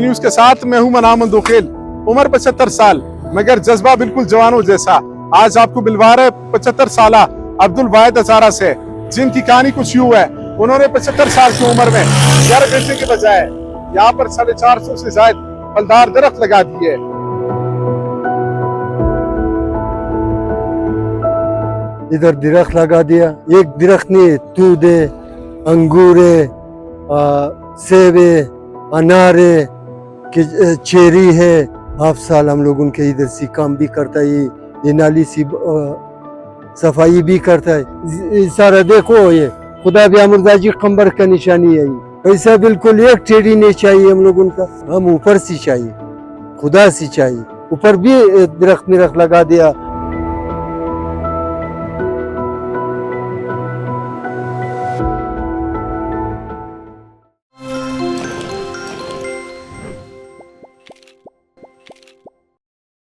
News के साथ मैं हूं मनाम मंदोखेल। उम्र 75 साल मगर जज्बा बिल्कुल जवानों जैसा। आज आपको मिलवा रहे 75 साल अब्दुल वाहिद हजारा से, जिनकी कहानी कुछ यूं है। उन्होंने 75 साल की उम्र में घर बेचने के बजाय यहाँ पर 450 से ज्यादा फलदार दरख्त लगा दिए। इधर दरख्त लगा दिया, एक दरख्त नहीं, दूधे, अंगूरे, सेबे, अनारे, चेरी है। हाफ साल हम लोग उनके इधर से काम भी करता है, ये नाली सी सफाई भी करता है। सारा देखो, ये खुदा भी अमरदाजी कंबर का निशानी है। पैसा बिल्कुल एक टेढ़ी नहीं चाहिए हम लोग उनका, हम ऊपर से चाहिए, खुदा से चाहिए। ऊपर भी दरख्त मिरख लगा दिया,